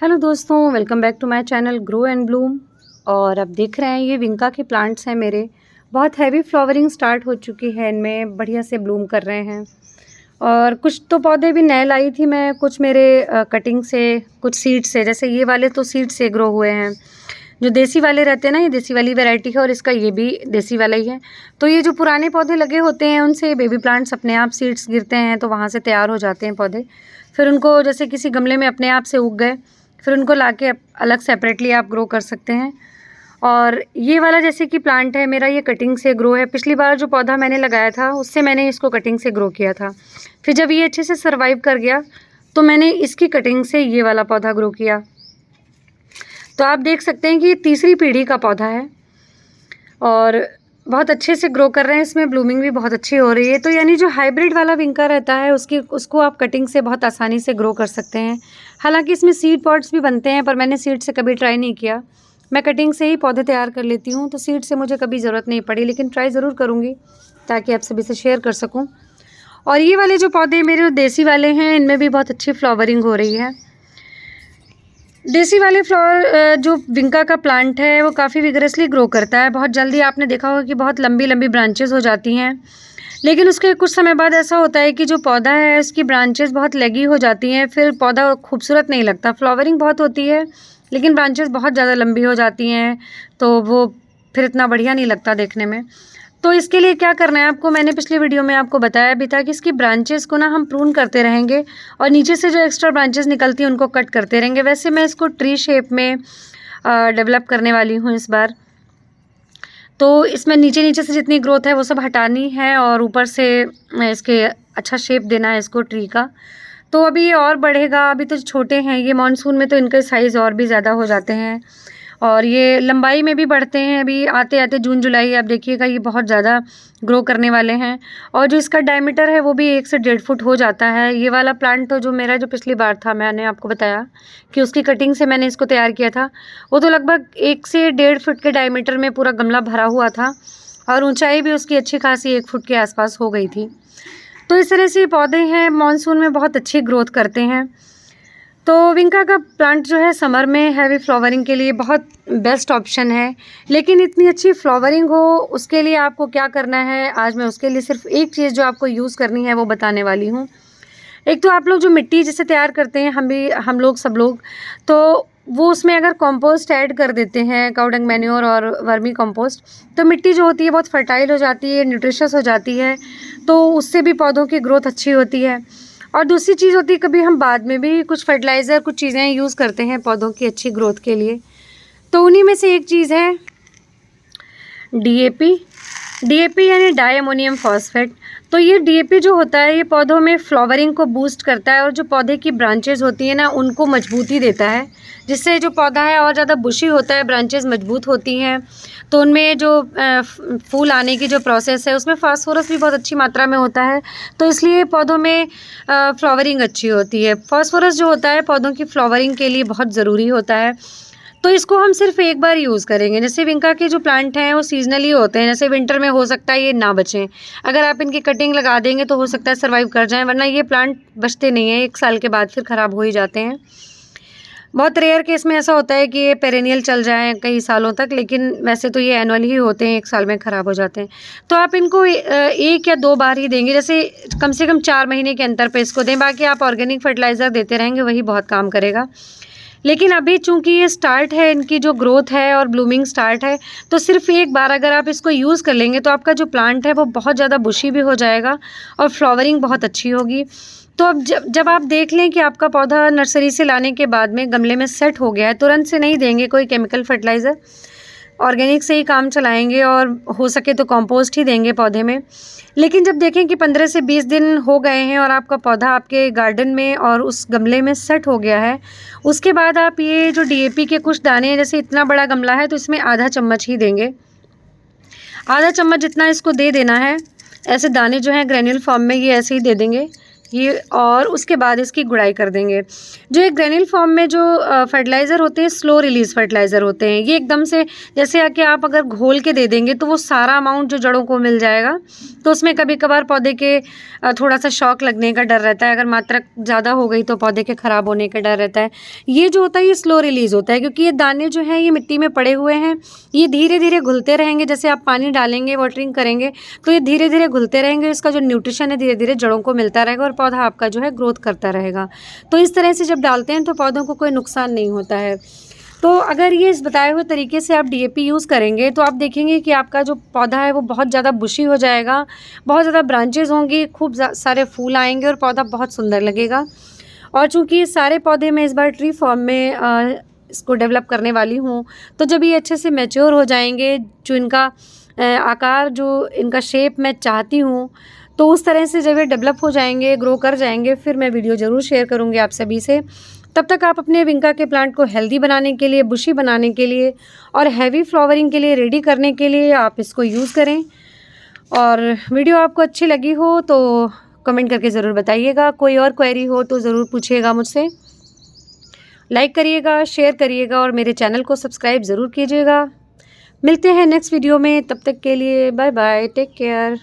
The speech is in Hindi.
हेलो दोस्तों, welcome back to my channel grow and bloom. और अब देख रहे हैं ये विंका के प्लांट्स हैं मेरे। बहुत हैवी फ्लावरिंग स्टार्ट हो चुकी है, इनमें बढ़िया से ब्लूम कर रहे हैं। और कुछ तो पौधे भी नए लाई थी मैं, कुछ मेरे कटिंग से, कुछ सीड से। जैसे ये वाले तो सीड से ग्रो हुए हैं, जो देसी वाले रहते हैं ना, ये देसी वाली वैरायटी है और इसका ये भी देसी वाला ही है। तो ये जो पुराने पौधे लगे होते हैं उनसे बेबी प्लांट्स अपने आप सीड्स गिरते हैं, तो वहाँ से तैयार हो जाते हैं पौधे। फिर उनको जैसे किसी गमले में अपने आप से उग गए, फिर उनको लाके अलग सेपरेटली आप ग्रो कर सकते हैं। और ये वाला जैसे कि प्लांट है मेरा, ये कटिंग से ग्रो है। पिछली बार जो पौधा मैंने लगाया था उससे मैंने इसको कटिंग से ग्रो किया था। फिर जब ये अच्छे से सर्वाइव कर गया तो मैंने इसकी कटिंग से ये वाला पौधा ग्रो किया। तो आप देख सकते हैं कि ये तीसरी पीढ़ी का पौधा है और बहुत अच्छे से ग्रो कर रहे हैं। इसमें ब्लूमिंग भी बहुत अच्छी हो रही है। तो यानी जो हाइब्रिड वाला विंका रहता है उसको आप कटिंग से बहुत आसानी से ग्रो कर सकते हैं। हालांकि इसमें सीड पॉट्स भी बनते हैं, पर मैंने सीड से कभी ट्राई नहीं किया। मैं कटिंग से ही पौधे तैयार कर लेती हूँ, तो सीड से मुझे कभी ज़रूरत नहीं पड़ी, लेकिन ट्राई ज़रूर करूँगी ताकि आप सभी से शेयर कर सकूँ। और ये वाले जो पौधे मेरे देसी वाले हैं, इनमें भी बहुत अच्छी फ्लावरिंग हो रही है। देसी वाले फ्लावर जो विंका का प्लांट है वो काफ़ी विगरसली ग्रो करता है। बहुत जल्दी आपने देखा होगा कि बहुत लंबी लंबी ब्रांचेस हो जाती हैं, लेकिन उसके कुछ समय बाद ऐसा होता है कि जो पौधा है उसकी ब्रांचेस बहुत लगी हो जाती हैं, फिर पौधा खूबसूरत नहीं लगता। फ्लावरिंग बहुत होती है लेकिन ब्रांचेस बहुत ज़्यादा लंबी हो जाती हैं, तो वो फिर इतना बढ़िया नहीं लगता देखने में। तो इसके लिए क्या करना है आपको, मैंने पिछली वीडियो में आपको बताया भी था कि इसकी ब्रांचेस को ना हम प्रून करते रहेंगे और नीचे से जो एक्स्ट्रा ब्रांचेस निकलती हैं उनको कट करते रहेंगे। वैसे मैं इसको ट्री शेप में डेवलप करने वाली हूँ इस बार। तो इसमें नीचे नीचे से जितनी ग्रोथ है वो सब हटानी है और ऊपर से इसके अच्छा शेप देना है इसको ट्री का। तो अभी ये और बढ़ेगा, अभी तो छोटे हैं ये। मानसून में तो इनके साइज़ और भी ज़्यादा हो जाते हैं और ये लंबाई में भी बढ़ते हैं। अभी आते आते जून जुलाई आप देखिएगा ये बहुत ज़्यादा ग्रो करने वाले हैं। और जो इसका डायमीटर है वो भी 1 से 1.5 फुट हो जाता है। ये वाला प्लांट तो जो मेरा जो पिछली बार था, मैंने आपको बताया कि उसकी कटिंग से मैंने इसको तैयार किया था, वो तो लगभग 1 से 1.5 फुट के डायमीटर में पूरा गमला भरा हुआ था और ऊंचाई भी उसकी अच्छी खासी 1 फुट के आसपास हो गई थी। तो इस तरह से ये पौधे हैं, मानसून में बहुत अच्छी ग्रोथ करते हैं। तो विंका का प्लांट जो है समर में हैवी फ्लावरिंग के लिए बहुत बेस्ट ऑप्शन है। लेकिन इतनी अच्छी फ्लावरिंग हो उसके लिए आपको क्या करना है, आज मैं उसके लिए सिर्फ एक चीज़ जो आपको यूज़ करनी है वो बताने वाली हूँ। एक तो आप लोग जो मिट्टी जैसे तैयार करते हैं, हम लोग सब लोग, तो वो उसमें अगर कंपोस्ट ऐड कर देते हैं, काऊ डंग मैन्योर और वर्मी कंपोस्ट, तो मिट्टी जो होती है बहुत फर्टाइल हो जाती है, न्यूट्रिशियस हो जाती है। तो उससे भी पौधों की ग्रोथ अच्छी होती है। और दूसरी चीज़ होती है, कभी हम बाद में भी कुछ फर्टिलाइज़र, कुछ चीज़ें यूज़ करते हैं पौधों की अच्छी ग्रोथ के लिए। तो उन्हीं में से एक चीज़ है डीएपी। डीएपी यानी डाई अमोनियम फॉस्फेट। तो ये डीएपी जो होता है ये पौधों में फ्लावरिंग को बूस्ट करता है और जो पौधे की ब्रांचेस होती हैं ना उनको मजबूती देता है, जिससे जो पौधा है और ज़्यादा बुशी होता है, ब्रांचेस मजबूत होती हैं। तो उनमें जो फूल आने की जो प्रोसेस है उसमें फास्फोरस भी बहुत अच्छी मात्रा में होता है, तो इसलिए पौधों में फ्लावरिंग अच्छी होती है। फास्फोरस जो होता है पौधों की फ्लावरिंग के लिए बहुत ज़रूरी होता है। तो इसको हम सिर्फ एक बार यूज़ करेंगे। जैसे विंका के जो प्लांट हैं वो सीजनली होते हैं, जैसे विंटर में हो सकता है ये ना बचें, अगर आप इनकी कटिंग लगा देंगे तो हो सकता है सर्वाइव कर जाएं, वरना ये प्लांट बचते नहीं हैं, 1 साल के बाद फिर ख़राब हो ही जाते हैं। बहुत रेयर केस में ऐसा होता है कि ये पेरेनियल चल जाएं कई सालों तक, लेकिन वैसे तो ये एनुअल ही होते हैं, 1 साल में ख़राब हो जाते हैं। तो आप इनको 1 या 2 बार ही देंगे, जैसे कम से कम 4 महीने के अंतर पे इसको दें। बाकी आप ऑर्गेनिक फर्टिलाइज़र देते रहेंगे, वही बहुत काम करेगा। लेकिन अभी चूँकि ये स्टार्ट है, इनकी जो ग्रोथ है और ब्लूमिंग स्टार्ट है, तो सिर्फ एक बार अगर आप इसको यूज़ कर लेंगे तो आपका जो प्लांट है वो बहुत ज़्यादा बुशी भी हो जाएगा और फ्लावरिंग बहुत अच्छी होगी। तो अब जब आप देख लें कि आपका पौधा नर्सरी से लाने के बाद में गमले में सेट हो गया है, तुरंत से नहीं देंगे कोई केमिकल फर्टिलाइज़र, ऑर्गेनिक से ही काम चलाएंगे और हो सके तो कंपोस्ट ही देंगे पौधे में। लेकिन जब देखें कि 15 से 20 दिन हो गए हैं और आपका पौधा आपके गार्डन में और उस गमले में सेट हो गया है, उसके बाद आप ये जो डीएपी के कुछ दाने, जैसे इतना बड़ा गमला है तो इसमें आधा चम्मच ही देंगे, आधा चम्मच जितना इसको दे देना है। ऐसे दाने जो हैं ग्रैन्युल फॉर्म में ये ऐसे ही दे देंगे ये, और उसके बाद इसकी गुड़ाई कर देंगे। जो ये ग्रेन्यूल फॉर्म में जो फर्टिलाइज़र होते हैं, स्लो रिलीज़ फर्टिलाइज़र होते हैं। ये एकदम से जैसे कि आप अगर घोल के दे देंगे तो वो सारा अमाउंट जो जड़ों को मिल जाएगा, तो उसमें कभी-कभार पौधे के थोड़ा-सा शॉक लगने का डर रहता है। अगर मात्रा ज़्यादा हो गई तो पौधे के ख़राब होने का डर रहता है। ये जो होता है ये स्लो रिलीज़ होता है, क्योंकि ये दाने जो हैं ये मिट्टी में पड़े हुए हैं। ये धीरे-धीरे घुलते रहेंगे। जैसे आप पानी डालेंगे, वाटरिंग करेंगे, तो ये धीरे-धीरे घुलते रहेंगे। इसका जो न्यूट्रिशन है धीरे-धीरे जड़ों को मिलता रहेगा और पौधा आपका जो है ग्रोथ करता रहेगा। तो इस तरह से जब डालते हैं तो पौधों को कोई नुकसान नहीं होता है। तो अगर ये इस बताए हुए तरीके से आप डीएपी यूज़ करेंगे तो आप देखेंगे कि आपका जो पौधा है वो बहुत ज़्यादा बुशी हो जाएगा, बहुत ज़्यादा ब्रांचेज़ होंगी, खूब सारे फूल आएँगे और पौधा बहुत सुंदर लगेगा। और चूँकि सारे पौधे मैं इस बार ट्री फॉर्म में इसको डेवलप करने वाली हूँ, तो जब ये अच्छे से मैच्योर हो जाएँगे, जो इनका आकार, जो इनका शेप मैं चाहती हूँ, तो उस तरह से जब ये डेवलप हो जाएंगे, ग्रो कर जाएंगे, फिर मैं वीडियो ज़रूर शेयर करूँगी आप सभी से। तब तक आप अपने विंका के प्लांट को हेल्दी बनाने के लिए, बुशी बनाने के लिए और हैवी फ्लावरिंग के लिए रेडी करने के लिए आप इसको यूज़ करें। और वीडियो आपको अच्छी लगी हो तो कमेंट करके ज़रूर बताइएगा। कोई और क्वेरी हो तो ज़रूर पूछिएगा मुझसे। लाइक करिएगा, शेयर करिएगा और मेरे चैनल को सब्सक्राइब ज़रूर कीजिएगा। मिलते हैं नेक्स्ट वीडियो में, तब तक के लिए बाय बाय, टेक केयर।